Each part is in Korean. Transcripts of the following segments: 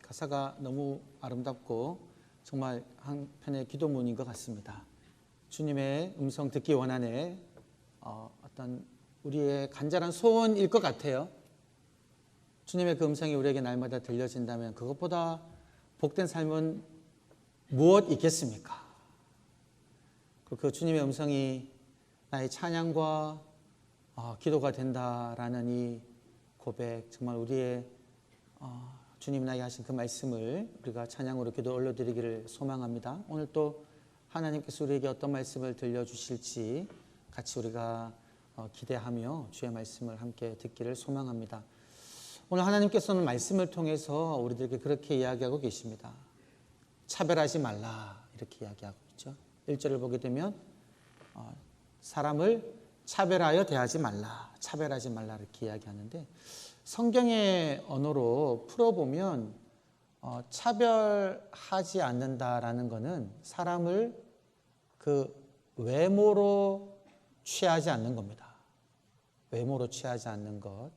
가사가 너무 아름답고 정말 한편의 기도문인 것 같습니다. 주님의 음성 듣기 원하네. 어떤 우리의 간절한 소원일 것 같아요. 주님의 그 음성이 우리에게 날마다 들려진다면 그것보다 복된 삶은 무엇 있겠습니까? 그 주님의 음성이 나의 찬양과 기도가 된다라는 이 고백, 정말 우리의 주님 나에게 하신 그 말씀을 우리가 찬양으로 기도 올려드리기를 소망합니다. 오늘 또 하나님께서 우리에게 어떤 말씀을 들려주실지 같이 우리가 기대하며 주의 말씀을 함께 듣기를 소망합니다. 오늘 하나님께서는 말씀을 통해서 우리들에게 그렇게 이야기하고 계십니다. 차별하지 말라, 이렇게 이야기하고 있죠. 1절을 보게 되면 사람을 차별하여 대하지 말라, 차별하지 말라 이렇게 이야기하는데, 성경의 언어로 풀어보면 차별하지 않는다라는 것은 사람을 그 외모로 취하지 않는 겁니다. 외모로 취하지 않는 것.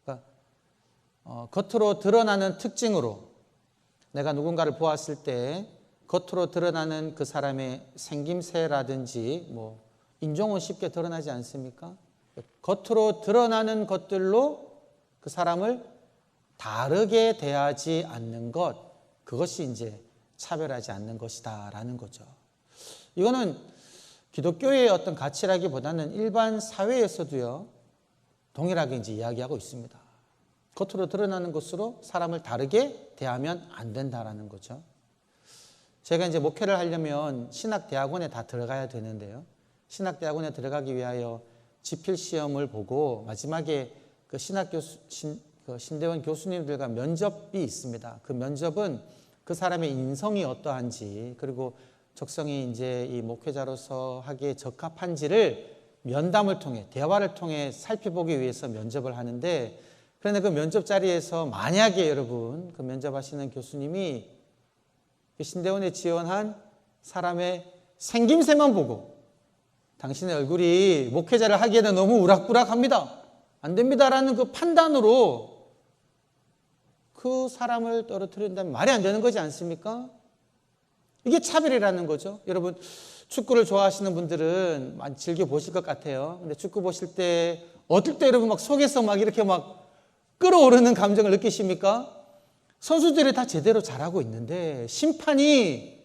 그러니까 겉으로 드러나는 특징으로, 내가 누군가를 보았을 때 겉으로 드러나는 그 사람의 생김새라든지 인종은 쉽게 드러나지 않습니까? 겉으로 드러나는 것들로 그 사람을 다르게 대하지 않는 것, 그것이 이제 차별하지 않는 것이다라는 거죠. 이거는 기독교의 어떤 가치라기보다는 일반 사회에서도요, 동일하게 이제 이야기하고 있습니다. 겉으로 드러나는 것으로 사람을 다르게 대하면 안 된다라는 거죠. 제가 이제 목회를 하려면 신학대학원에 다 들어가야 되는데요. 신학대학원에 들어가기 위하여 지필시험을 보고 마지막에 그 신대원 교수님들과 면접이 있습니다. 그 면접은 그 사람의 인성이 어떠한지, 그리고 적성이 이제 이 목회자로서 하기에 적합한지를 면담을 통해, 대화를 통해 살펴보기 위해서 면접을 하는데, 그런데 그 면접 자리에서 만약에 여러분, 그 면접하시는 교수님이 신대원에 지원한 사람의 생김새만 보고 당신의 얼굴이 목회자를 하기에는 너무 우락부락합니다, 안 됩니다라는 그 판단으로 그 사람을 떨어뜨린다면 말이 안 되는 거지 않습니까? 이게 차별이라는 거죠. 여러분, 축구를 좋아하시는 분들은 많이 즐겨보실 것 같아요. 근데 축구 보실 때 어떨 때 여러분 속에서 이렇게 끓어오르는 감정을 느끼십니까? 선수들이 다 제대로 잘하고 있는데 심판이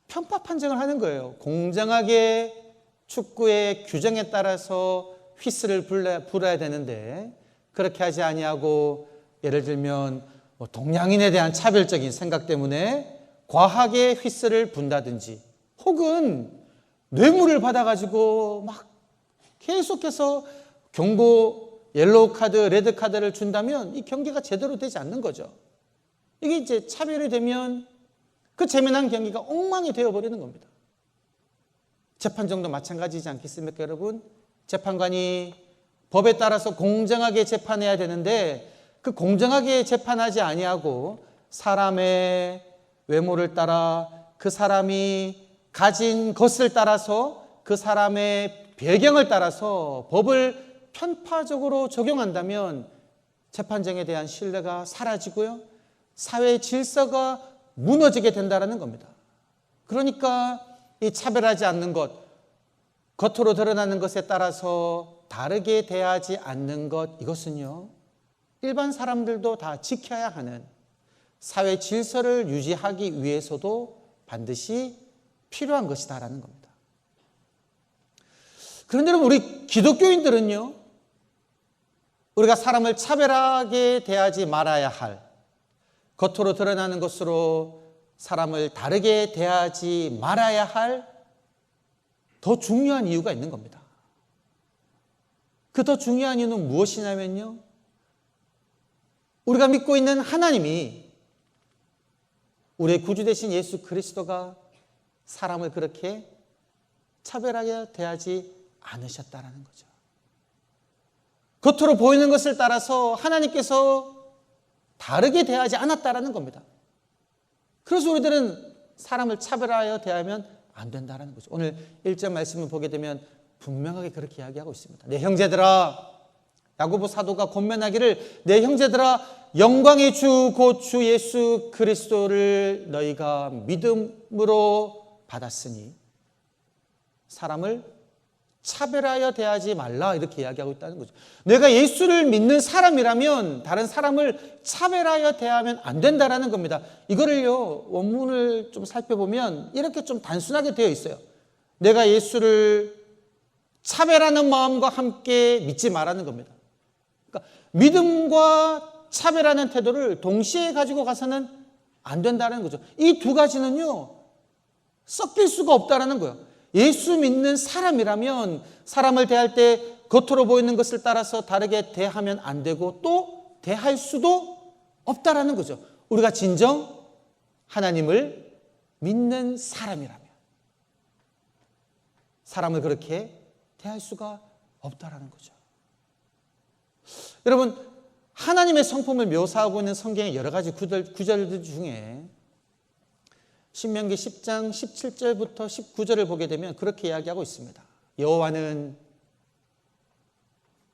편파 판정을 하는 거예요. 공정하게 축구의 규정에 따라서 휘슬을 불어야 되는데 그렇게 하지 아니하고, 예를 들면 동양인에 대한 차별적인 생각 때문에 과하게 휘슬을 분다든지, 혹은 뇌물을 받아가지고 계속해서 경고, 옐로우 카드, 레드 카드를 준다면 이 경기가 제대로 되지 않는 거죠. 이게 이제 차별이 되면 그 재미난 경기가 엉망이 되어버리는 겁니다. 재판정도 마찬가지지 않겠습니까, 여러분? 재판관이 법에 따라서 공정하게 재판해야 되는데 그 공정하게 재판하지 아니하고 사람의 외모를 따라, 그 사람이 가진 것을 따라서, 그 사람의 배경을 따라서 법을 편파적으로 적용한다면 재판정에 대한 신뢰가 사라지고요, 사회 질서가 무너지게 된다는 겁니다. 그러니까 이 차별하지 않는 것, 겉으로 드러나는 것에 따라서 다르게 대하지 않는 것, 이것은요, 일반 사람들도 다 지켜야 하는 사회 질서를 유지하기 위해서도 반드시 필요한 것이다라는 겁니다. 그런데 여러분, 우리 기독교인들은요, 우리가 사람을 차별하게 대하지 말아야 할, 겉으로 드러나는 것으로 사람을 다르게 대하지 말아야 할 더 중요한 이유가 있는 겁니다. 그 더 중요한 이유는 무엇이냐면요, 우리가 믿고 있는 하나님이, 우리의 구주 되신 예수 그리스도가 사람을 그렇게 차별하게 대하지 않으셨다라는 거죠. 겉으로 보이는 것을 따라서 하나님께서 다르게 대하지 않았다라는 겁니다. 그래서 우리들은 사람을 차별하여 대하면 안 된다라는 거죠. 오늘 1절 말씀을 보게 되면 분명하게 그렇게 이야기하고 있습니다. 내 형제들아, 야고보 사도가 권면하기를, 내 형제들아, 영광의 주 곧 주 예수 그리스도를 너희가 믿음으로 받았으니 사람을 차별하여 대하지 말라, 이렇게 이야기하고 있다는 거죠. 내가 예수를 믿는 사람이라면 다른 사람을 차별하여 대하면 안 된다라는 겁니다. 이거를요, 원문을 좀 살펴보면 이렇게 좀 단순하게 되어 있어요. 내가 예수를 차별하는 마음과 함께 믿지 말라는 겁니다. 그러니까 믿음과 차별하는 태도를 동시에 가지고 가서는 안 된다는 거죠. 이 두 가지는요, 섞일 수가 없다라는 거예요. 예수 믿는 사람이라면 사람을 대할 때 겉으로 보이는 것을 따라서 다르게 대하면 안 되고 또 대할 수도 없다라는 거죠. 우리가 진정 하나님을 믿는 사람이라면 사람을 그렇게 대할 수가 없다라는 거죠. 여러분, 하나님의 성품을 묘사하고 있는 성경의 여러 가지 구절들 중에 신명기 10장 17절부터 19절을 보게 되면 그렇게 이야기하고 있습니다. 여호와는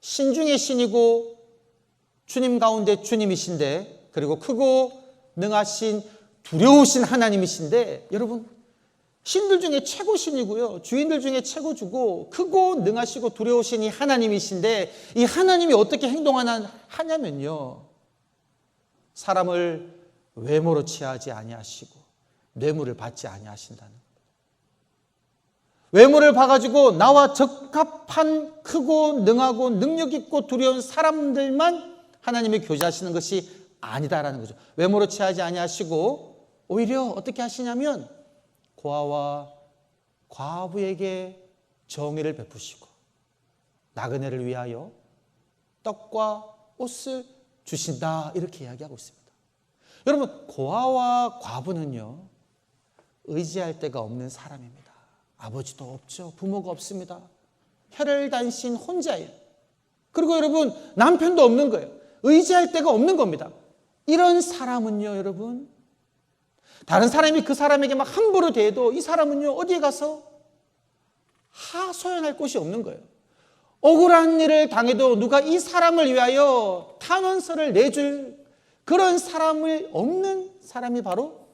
신 중에 신이고 주님 가운데 주님이신데, 그리고 크고 능하신 두려우신 하나님이신데, 여러분, 신들 중에 최고 신이고요, 주인들 중에 최고 주고 크고 능하시고 두려우신 이 하나님이신데, 이 하나님이 어떻게 행동하냐면요, 사람을 외모로 취하지 아니하시고 뇌물을 받지 아니하신다는 거예요. 외모를 봐가지고 나와 적합한 크고 능하고 능력 있고 두려운 사람들만 하나님이 교제하시는 것이 아니다라는 거죠. 외모로 취하지 아니하시고 오히려 어떻게 하시냐면 고아와 과부에게 정의를 베푸시고 나그네를 위하여 떡과 옷을 주신다, 이렇게 이야기하고 있습니다. 여러분, 고아와 과부는요, 의지할 데가 없는 사람입니다. 아버지도 없죠. 부모가 없습니다. 혈혈단신 혼자예요. 그리고 여러분, 남편도 없는 거예요. 의지할 데가 없는 겁니다. 이런 사람은요, 여러분, 다른 사람이 그 사람에게 막 함부로 대해도 이 사람은요, 어디에 가서 하소연할 곳이 없는 거예요. 억울한 일을 당해도 누가 이 사람을 위하여 탄원서를 내줄 그런 사람을 없는 사람이 바로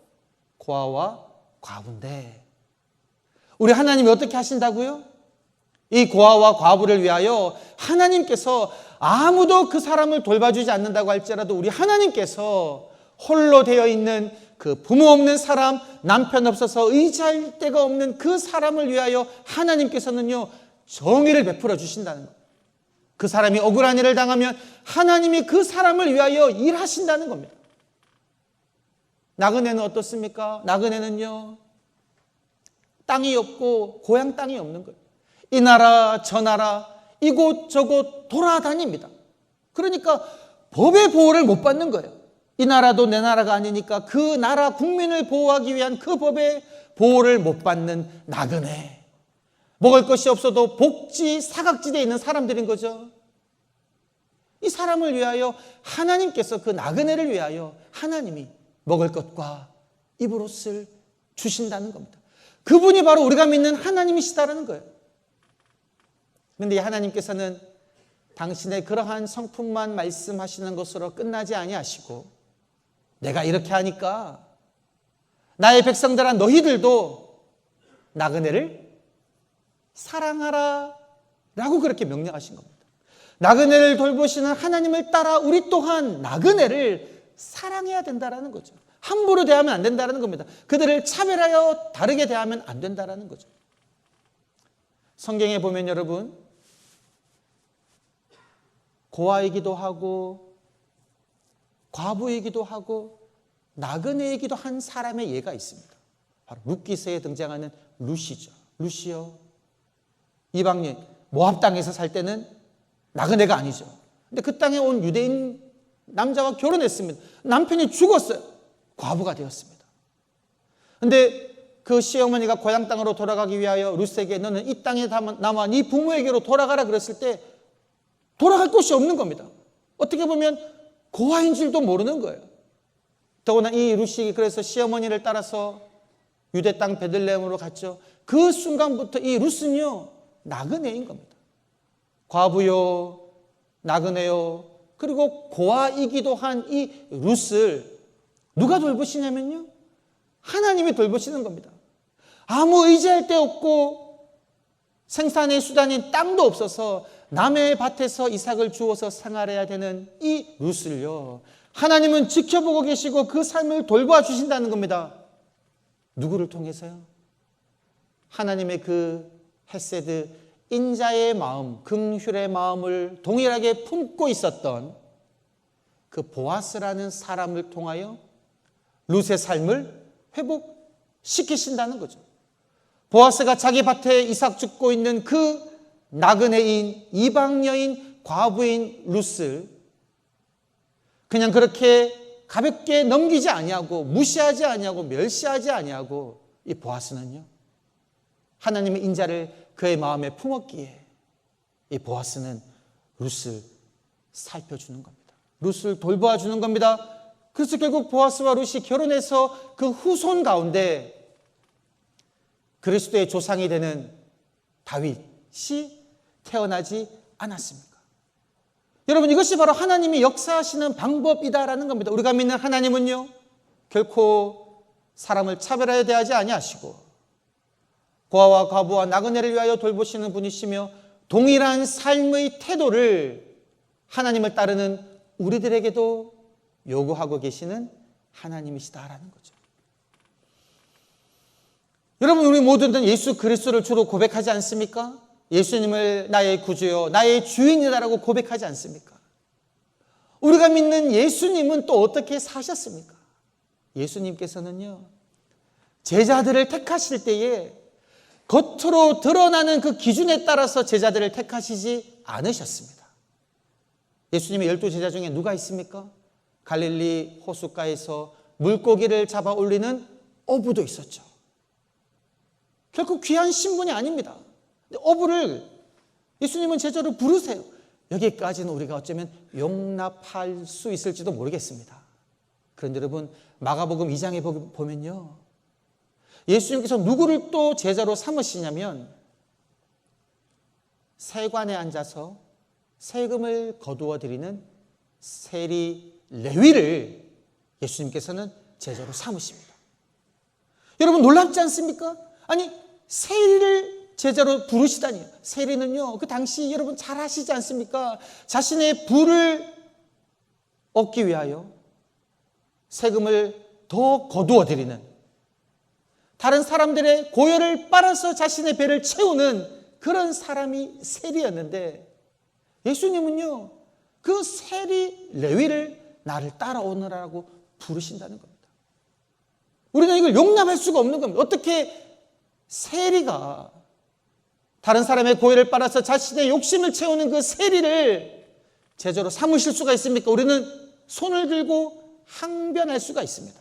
고아와 과부인데, 우리 하나님이 어떻게 하신다고요? 이 고아와 과부를 위하여 하나님께서 아무도 그 사람을 돌봐주지 않는다고 할지라도 우리 하나님께서 홀로 되어 있는 그 부모 없는 사람, 남편 없어서 의지할 데가 없는 그 사람을 위하여 하나님께서는요, 정의를 베풀어 주신다는 거예요. 그 사람이 억울한 일을 당하면 하나님이 그 사람을 위하여 일하신다는 겁니다. 나그네는 어떻습니까? 나그네는요, 땅이 없고 고향 땅이 없는 거예요. 이 나라 저 나라 이곳저곳 돌아다닙니다. 그러니까 법의 보호를 못 받는 거예요. 이 나라도 내 나라가 아니니까 그 나라 국민을 보호하기 위한 그 법의 보호를 못 받는 나그네. 먹을 것이 없어도 복지 사각지대에 있는 사람들인 거죠. 이 사람을 위하여 하나님께서, 그 나그네를 위하여 하나님이 먹을 것과 입을 옷을 주신다는 겁니다. 그분이 바로 우리가 믿는 하나님이시다라는 거예요. 그런데 이 하나님께서는 당신의 그러한 성품만 말씀하시는 것으로 끝나지 아니하시고, 내가 이렇게 하니까 나의 백성들아 너희들도 나그네를 사랑하라 라고 그렇게 명령하신 겁니다. 나그네를 돌보시는 하나님을 따라 우리 또한 나그네를 사랑해야 된다는 거죠. 함부로 대하면 안 된다는 겁니다. 그들을 차별하여 다르게 대하면 안 된다는 거죠. 성경에 보면 여러분, 고아이기도 하고 과부이기도 하고 나그네이기도 한 사람의 예가 있습니다. 바로 룻기서에 등장하는 룻이죠. 룻이요, 이방인 모압 땅에서 살 때는 나그네가 아니죠. 근데 그 땅에 온 유대인 남자와 결혼했습니다. 남편이 죽었어요. 과부가 되었습니다. 근데 그 시어머니가 고향 땅으로 돌아가기 위하여 룻에게 너는 이 땅에 남아 네 부모에게로 돌아가라 그랬을 때 돌아갈 곳이 없는 겁니다. 어떻게 보면 고아인 줄도 모르는 거예요. 더구나 이 룻이 그래서 시어머니를 따라서 유대 땅 베들레헴으로 갔죠. 그 순간부터 이 룻은요, 나그네인 겁니다. 과부요, 나그네요, 그리고 고아이기도 한 이 룻을 누가 돌보시냐면요, 하나님이 돌보시는 겁니다. 아무 의지할 데 없고 생산의 수단인 땅도 없어서 남의 밭에서 이삭을 주워서 생활해야 되는 이 룻을요, 하나님은 지켜보고 계시고 그 삶을 돌봐 주신다는 겁니다. 누구를 통해서요? 하나님의 그 헤세드, 인자의 마음, 긍휼의 마음을 동일하게 품고 있었던 그 보아스라는 사람을 통하여 룻의 삶을 회복시키신다는 거죠. 보아스가 자기 밭에 이삭 줍고 있는 그 나그네인, 이방 여인, 과부인 룻을 그냥 그렇게 가볍게 넘기지 아니하고, 무시하지 아니하고, 멸시하지 아니하고, 이 보아스는요, 하나님의 인자를 그의 마음에 품었기에 이 보아스는 룻을 살펴주는 겁니다. 룻을 돌보아주는 겁니다. 그래서 결국 보아스와 룻이 결혼해서 그 후손 가운데 그리스도의 조상이 되는 다윗이 태어나지 않았습니까? 여러분, 이것이 바로 하나님이 역사하시는 방법이다라는 겁니다. 우리가 믿는 하나님은요, 결코 사람을 차별하여 대하지 아니하시고 고아와 과부와 나그네를 위하여 돌보시는 분이시며 동일한 삶의 태도를 하나님을 따르는 우리들에게도 요구하고 계시는 하나님이시다라는 거죠. 여러분, 우리 모두는 예수 그리스도를 주로 고백하지 않습니까? 예수님을 나의 구주요, 나의 주인이다라고 고백하지 않습니까? 우리가 믿는 예수님은 또 어떻게 사셨습니까? 예수님께서는요, 제자들을 택하실 때에 겉으로 드러나는 그 기준에 따라서 제자들을 택하시지 않으셨습니다. 예수님의 12제자 중에 누가 있습니까? 갈릴리 호숫가에서 물고기를 잡아 올리는 어부도 있었죠. 결코 귀한 신분이 아닙니다. 어부를 예수님은 제자로 부르세요. 여기까지는 우리가 어쩌면 용납할 수 있을지도 모르겠습니다. 그런데 여러분, 마가복음 2장에 보면요, 예수님께서 누구를 또 제자로 삼으시냐면 세관에 앉아서 세금을 거두어 드리는 세리 레위를 예수님께서는 제자로 삼으십니다. 여러분, 놀랍지 않습니까? 아니, 세리를 제자로 부르시다니요. 세리는요, 그 당시 여러분 잘 아시지 않습니까? 자신의 부를 얻기 위하여 세금을 더 거두어 드리는, 다른 사람들의 고열을 빨아서 자신의 배를 채우는 그런 사람이 세리였는데, 예수님은요, 그 세리 레위를 나를 따라오너라고 부르신다는 겁니다. 우리는 이걸 용납할 수가 없는 겁니다. 어떻게 세리가 다른 사람의 고열을 빨아서 자신의 욕심을 채우는 그 세리를 제자로 삼으실 수가 있습니까? 우리는 손을 들고 항변할 수가 있습니다.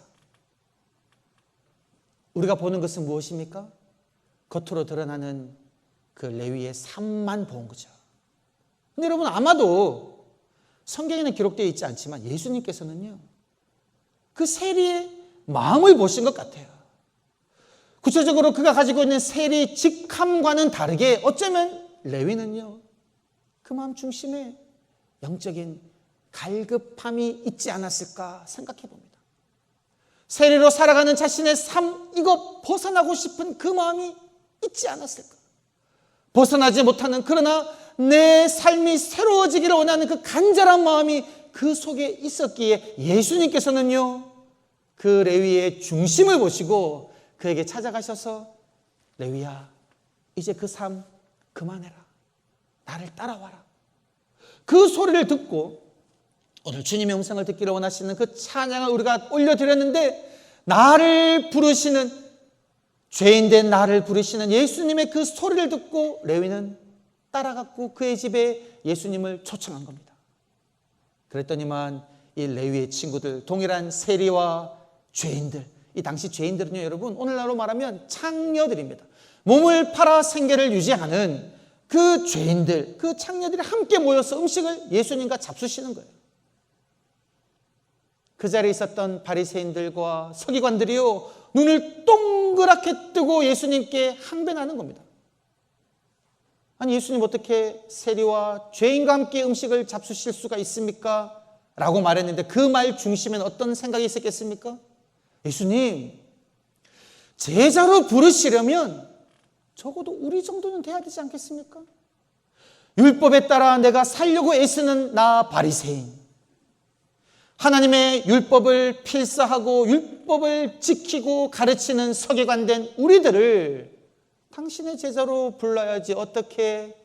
우리가 보는 것은 무엇입니까? 겉으로 드러나는 그 레위의 삶만 본 거죠. 근데 여러분, 아마도 성경에는 기록되어 있지 않지만 예수님께서는요, 그 세리의 마음을 보신 것 같아요. 구체적으로 그가 가지고 있는 세리 직함과는 다르게 어쩌면 레위는요, 그 마음 중심에 영적인 갈급함이 있지 않았을까 생각해 봅니다. 세리로 살아가는 자신의 삶, 이거 벗어나고 싶은 그 마음이 있지 않았을까? 벗어나지 못하는, 그러나 내 삶이 새로워지기를 원하는 그 간절한 마음이 그 속에 있었기에 예수님께서는요, 그 레위의 중심을 보시고 그에게 찾아가셔서, 레위야, 이제 그 삶 그만해라. 나를 따라와라. 그 소리를 듣고 오늘 주님의 음성을 듣기를 원하시는 그 찬양을 우리가 올려드렸는데, 나를 부르시는, 죄인된 나를 부르시는 예수님의 그 소리를 듣고 레위는 따라갔고 그의 집에 예수님을 초청한 겁니다. 그랬더니만 이 레위의 친구들, 동일한 세리와 죄인들, 이 당시 죄인들은요, 여러분, 오늘날로 말하면 창녀들입니다. 몸을 팔아 생계를 유지하는 그 죄인들, 그 창녀들이 함께 모여서 음식을 예수님과 잡수시는 거예요. 그 자리에 있었던 바리새인들과 서기관들이요, 눈을 동그랗게 뜨고 예수님께 항변하는 겁니다. 아니 예수님 어떻게 세리와 죄인과 함께 음식을 잡수실 수가 있습니까? 라고 말했는데 그 말 중심엔 어떤 생각이 있었겠습니까? 예수님, 제자로 부르시려면 적어도 우리 정도는 돼야 되지 않겠습니까? 율법에 따라 내가 살려고 애쓰는 나 바리새인, 하나님의 율법을 필사하고 율법을 지키고 가르치는 서기관된 우리들을 당신의 제자로 불러야지 어떻게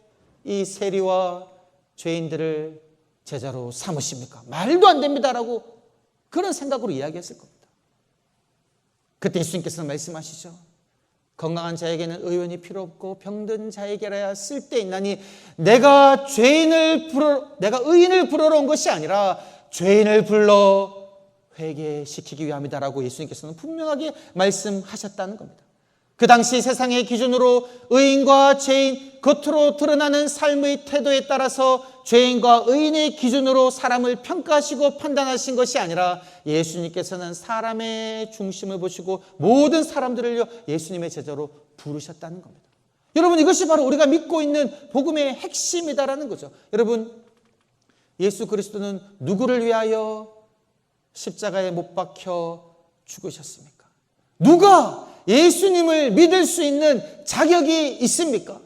이 세리와 죄인들을 제자로 삼으십니까? 말도 안 됩니다라고 그런 생각으로 이야기했을 겁니다. 그때 예수님께서는 말씀하시죠. 건강한 자에게는 의원이 필요 없고 병든 자에게라야 쓸데있나니 내가 의인을 부르러 온 것이 아니라 죄인을 불러 회개시키기 위함이다라고 예수님께서는 분명하게 말씀하셨다는 겁니다. 그 당시 세상의 기준으로 의인과 죄인, 겉으로 드러나는 삶의 태도에 따라서 죄인과 의인의 기준으로 사람을 평가하시고 판단하신 것이 아니라 예수님께서는 사람의 중심을 보시고 모든 사람들을 예수님의 제자로 부르셨다는 겁니다. 여러분, 이것이 바로 우리가 믿고 있는 복음의 핵심이다라는 거죠. 여러분, 예수 그리스도는 누구를 위하여 십자가에 못 박혀 죽으셨습니까? 누가 예수님을 믿을 수 있는 자격이 있습니까?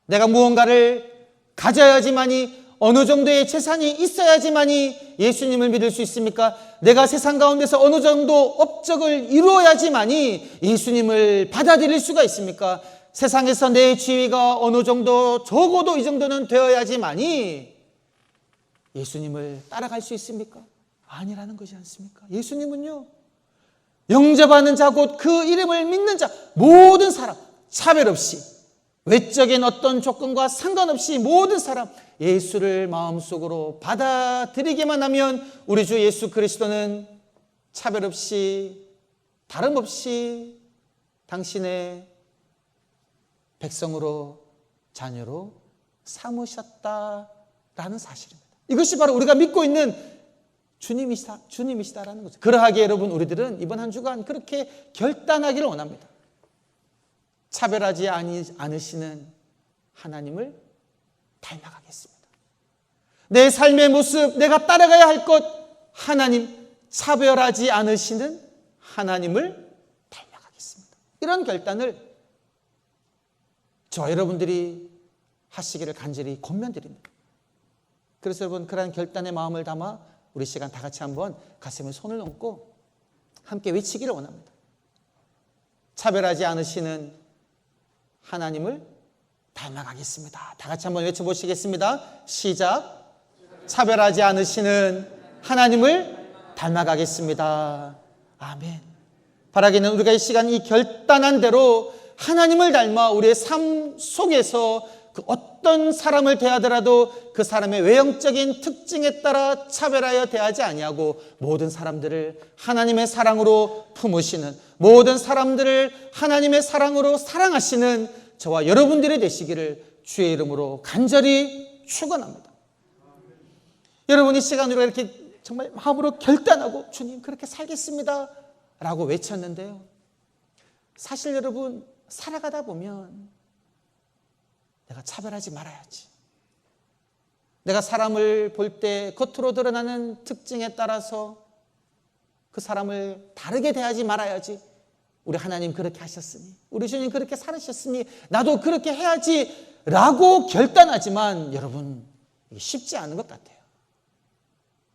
내가 무언가를 가져야지만이, 어느 정도의 재산이 있어야지만이 예수님을 믿을 수 있습니까? 내가 세상 가운데서 어느 정도 업적을 이루어야지만이 예수님을 받아들일 수가 있습니까? 세상에서 내 지위가 어느 정도, 적어도 이 정도는 되어야지만이 예수님을 따라갈 수 있습니까? 아니라는 것이 않습니까? 예수님은요, 영접하는 자, 곧 그 이름을 믿는 자, 모든 사람 차별 없이, 외적인 어떤 조건과 상관없이 모든 사람 예수를 마음속으로 받아들이기만 하면 우리 주 예수 그리스도는 차별 없이, 다름 없이 당신의 백성으로, 자녀로 삼으셨다라는 사실입니다. 이것이 바로 우리가 믿고 있는 주님이시다라는 거죠. 그러하기에 여러분, 우리들은 이번 한 주간 그렇게 결단하기를 원합니다. 차별하지 않으시는 하나님을 닮아가겠습니다. 내 삶의 모습, 내가 따라가야 할 것, 하나님, 차별하지 않으시는 하나님을 닮아가겠습니다. 이런 결단을 저와 여러분들이 하시기를 간절히 권면드립니다. 그래서 여러분, 그러한 결단의 마음을 담아 우리 시간 다 같이 한번 가슴에 손을 얹고 함께 외치기를 원합니다. 차별하지 않으시는 하나님을 닮아가겠습니다. 다 같이 한번 외쳐보시겠습니다. 시작. 차별하지 않으시는 하나님을 닮아가겠습니다. 아멘. 바라기는 우리가 이 시간 이 결단한 대로 하나님을 닮아 우리의 삶 속에서 그 어떤 사람을 대하더라도 그 사람의 외형적인 특징에 따라 차별하여 대하지 아니하고 모든 사람들을 하나님의 사랑으로 품으시는, 모든 사람들을 하나님의 사랑으로 사랑하시는 저와 여러분들이 되시기를 주의 이름으로 간절히 축원합니다. 여러분, 이 시간 우리가 이렇게 정말 마음으로 결단하고 주님 그렇게 살겠습니다 라고 외쳤는데요, 사실 여러분, 살아가다 보면 내가 차별하지 말아야지, 내가 사람을 볼 때 겉으로 드러나는 특징에 따라서 그 사람을 다르게 대하지 말아야지, 우리 하나님 그렇게 하셨으니, 우리 주님 그렇게 살으셨으니 나도 그렇게 해야지 라고 결단하지만 여러분, 이게 쉽지 않은 것 같아요.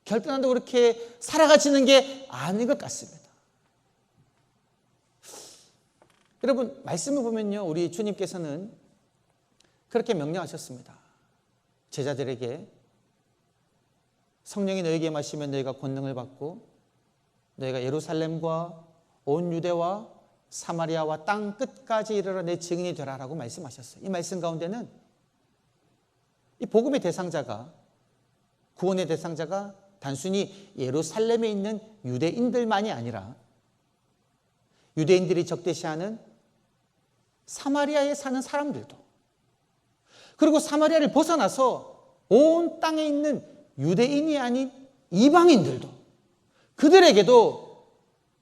결단한다고 그렇게 살아가지는 게 아닌 것 같습니다. 여러분, 말씀을 보면요, 우리 주님께서는 그렇게 명령하셨습니다. 제자들에게 성령이 너에게 임하시면 너희가 권능을 받고 너희가 예루살렘과 온 유대와 사마리아와 땅 끝까지 이르러 내 증인이 되라라고 말씀하셨어요. 이 말씀 가운데는 이 복음의 대상자가, 구원의 대상자가 단순히 예루살렘에 있는 유대인들만이 아니라 유대인들이 적대시하는 사마리아에 사는 사람들도, 그리고 사마리아를 벗어나서 온 땅에 있는 유대인이 아닌 이방인들도, 그들에게도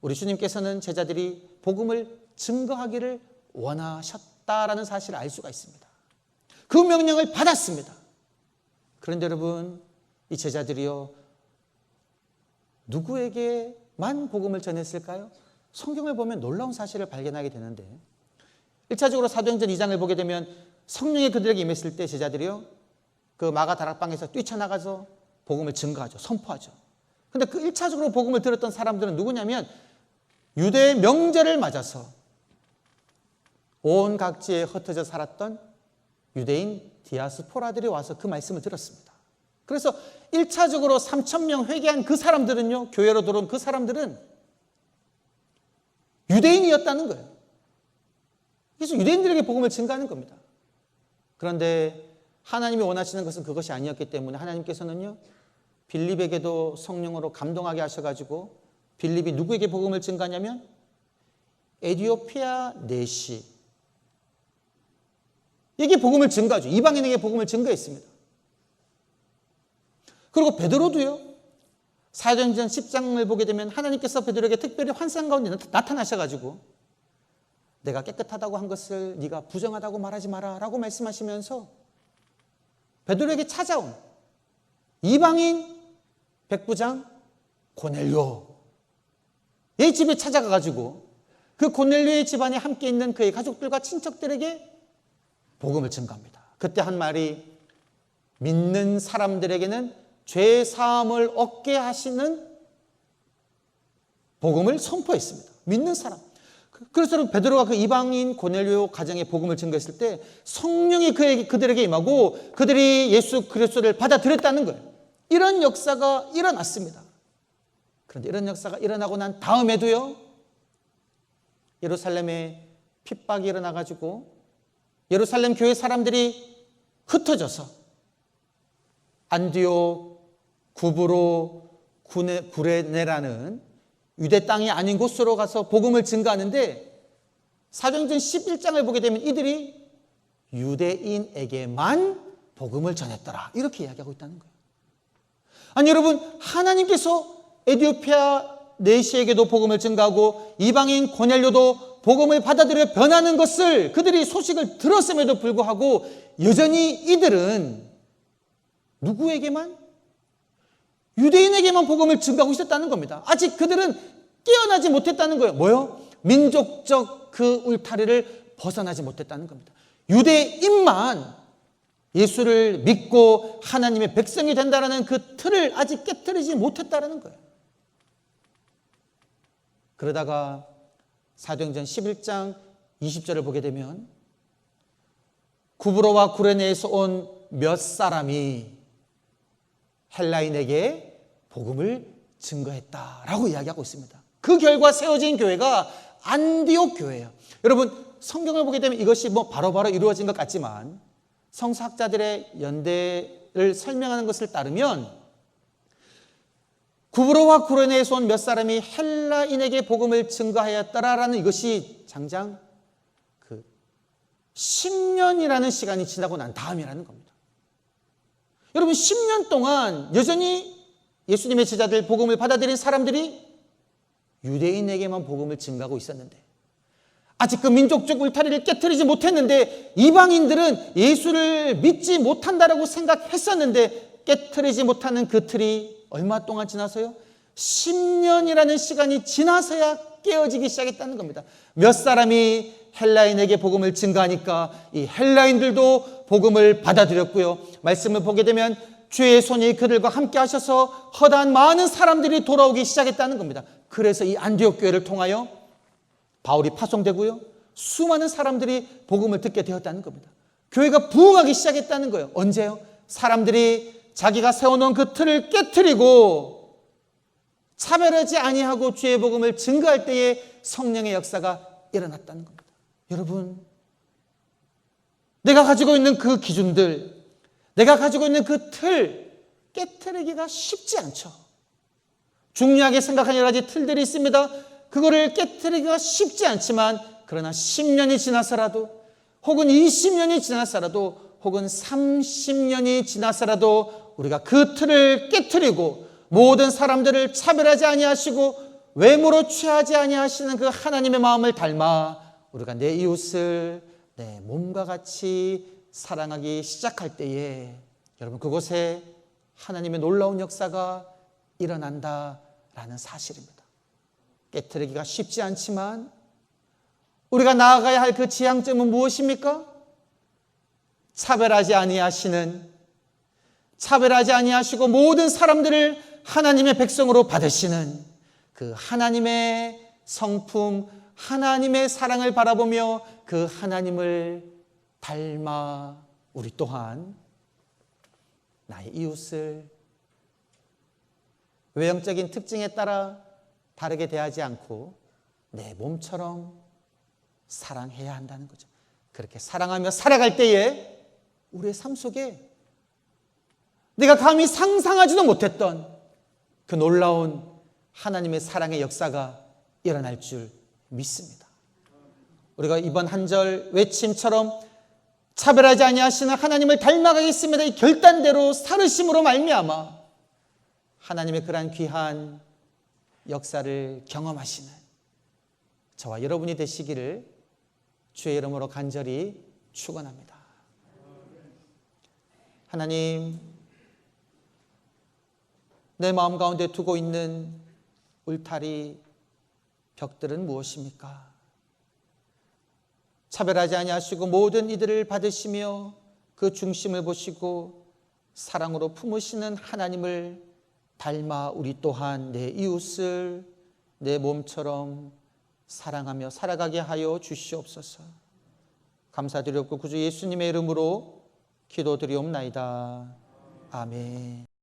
우리 주님께서는 제자들이 복음을 증거하기를 원하셨다라는 사실을 알 수가 있습니다. 그 명령을 받았습니다. 그런데 여러분, 이 제자들이요, 누구에게만 복음을 전했을까요? 성경을 보면 놀라운 사실을 발견하게 되는데, 1차적으로 사도행전 2장을 보게 되면 성령이 그들에게 임했을 때 제자들이요, 그 마가 다락방에서 뛰쳐나가서 복음을 증거하죠. 선포하죠. 근데 그 1차적으로 복음을 들었던 사람들은 누구냐면 유대의 명절을 맞아서 온 각지에 흩어져 살았던 유대인 디아스포라들이 와서 그 말씀을 들었습니다. 그래서 1차적으로 3,000명 회개한 그 사람들은요, 교회로 들어온 그 사람들은 유대인이었다는 거예요. 그래서 유대인들에게 복음을 증거하는 겁니다. 그런데 하나님이 원하시는 것은 그것이 아니었기 때문에 하나님께서는요, 빌립에게도 성령으로 감동하게 하셔가지고 빌립이 누구에게 복음을 증거하냐면 에디오피아 내시, 이게 복음을 증거하죠. 이방인에게 복음을 증거했습니다. 그리고 베드로도요, 사도행전 10장을 보게 되면 하나님께서 베드로에게 특별히 환상 가운데 나타나셔가지고 내가 깨끗하다고 한 것을 네가 부정하다고 말하지 마라 라고 말씀하시면서 베드로에게 찾아온 이방인 백부장 고넬료, 이 집에 찾아가가지고 그 고넬료의 집안에 함께 있는 그의 가족들과 친척들에게 복음을 증거합니다. 그때 한 말이 믿는 사람들에게는 죄 사함을 얻게 하시는 복음을 선포했습니다. 믿는 사람. 그래서 베드로가 그 이방인 고넬료 가정에 복음을 증거했을 때 성령이 그들에게 임하고 그들이 예수 그리스도를 받아들였다는 거예요. 이런 역사가 일어났습니다. 그런데 이런 역사가 일어나고 난 다음에도요, 예루살렘에 핍박이 일어나가지고 예루살렘 교회 사람들이 흩어져서 안디옥, 구브로, 구레네라는 유대 땅이 아닌 곳으로 가서 복음을 증거하는데 사도행전 11장을 보게 되면 이들이 유대인에게만 복음을 전했더라, 이렇게 이야기하고 있다는 거예요. 아니 여러분, 하나님께서 에디오피아 내시에게도 복음을 증거하고 이방인 고넬료도 복음을 받아들여 변하는 것을 그들이 소식을 들었음에도 불구하고 여전히 이들은 누구에게만? 유대인에게만 복음을 증거하고 있었다는 겁니다. 아직 그들은 깨어나지 못했다는 거예요. 뭐요? 민족적 그 울타리를 벗어나지 못했다는 겁니다. 유대인만 예수를 믿고 하나님의 백성이 된다는 그 틀을 아직 깨트리지 못했다는 거예요. 그러다가 사도행전 11장 20절을 보게 되면 구브로와 구레네에서 온 몇 사람이 헬라인에게 복음을 증거했다라고 이야기하고 있습니다. 그 결과 세워진 교회가 안디옥 교회예요. 여러분, 성경을 보게 되면 이것이 바로바로 이루어진 것 같지만 성서학자들의 연대를 설명하는 것을 따르면 구브로와 구레네에서 온 몇 사람이 헬라인에게 복음을 증거하였더라라는 이것이 장장 10년이라는 시간이 지나고 난 다음이라는 겁니다. 여러분, 10년 동안 여전히 예수님의 제자들 복음을 받아들인 사람들이 유대인에게만 복음을 증거하고 있었는데 아직 그 민족적 울타리를 깨트리지 못했는데 이방인들은 예수를 믿지 못한다라고 생각했었는데 깨트리지 못하는 그 틀이 얼마 동안 지나서요? 10년이라는 시간이 지나서야 깨어지기 시작했다는 겁니다. 몇 사람이 헬라인에게 복음을 증거하니까 이 헬라인들도 복음을 받아들였고요. 말씀을 보게 되면 주의 손이 그들과 함께 하셔서 허다한 많은 사람들이 돌아오기 시작했다는 겁니다. 그래서 이 안디옥 교회를 통하여 바울이 파송되고요, 수많은 사람들이 복음을 듣게 되었다는 겁니다. 교회가 부흥하기 시작했다는 거예요. 언제요? 사람들이 자기가 세워놓은 그 틀을 깨트리고 차별하지 아니하고 주의 복음을 증거할 때에 성령의 역사가 일어났다는 겁니다. 여러분, 내가 가지고 있는 그 기준들, 내가 가지고 있는 그 틀 깨트리기가 쉽지 않죠. 중요하게 생각하는 여러 가지 틀들이 있습니다. 그거를 깨트리기가 쉽지 않지만 그러나 10년이 지나서라도 혹은 20년이 지나서라도 혹은 30년이 지나서라도 우리가 그 틀을 깨트리고 모든 사람들을 차별하지 아니하시고 외모로 취하지 아니하시는 그 하나님의 마음을 닮아 우리가 내 이웃을 내 몸과 같이 사랑하기 시작할 때에 여러분 그곳에 하나님의 놀라운 역사가 일어난다라는 사실입니다. 깨트리기가 쉽지 않지만 우리가 나아가야 할 그 지향점은 무엇입니까? 차별하지 아니하시고 모든 사람들을 하나님의 백성으로 받으시는 그 하나님의 성품, 하나님의 사랑을 바라보며 그 하나님을 닮아 우리 또한 나의 이웃을 외형적인 특징에 따라 다르게 대하지 않고 내 몸처럼 사랑해야 한다는 거죠. 그렇게 사랑하며 살아갈 때에 우리의 삶 속에 내가 감히 상상하지도 못했던 그 놀라운 하나님의 사랑의 역사가 일어날 줄 믿습니다. 우리가 이번 한 절 외침처럼 차별하지 아니하시는 하나님을 닮아가겠습니다. 이 결단대로 살으심으로 말미암아 하나님의 그러한 귀한 역사를 경험하시는 저와 여러분이 되시기를 주의 이름으로 간절히 축원합니다. 하나님, 내 마음 가운데 두고 있는 울타리 벽들은 무엇입니까? 차별하지 아니하시고 모든 이들을 받으시며 그 중심을 보시고 사랑으로 품으시는 하나님을 닮아 우리 또한 내 이웃을 내 몸처럼 사랑하며 살아가게 하여 주시옵소서. 감사드렸고 구주 예수님의 이름으로 기도드리옵나이다. 아멘.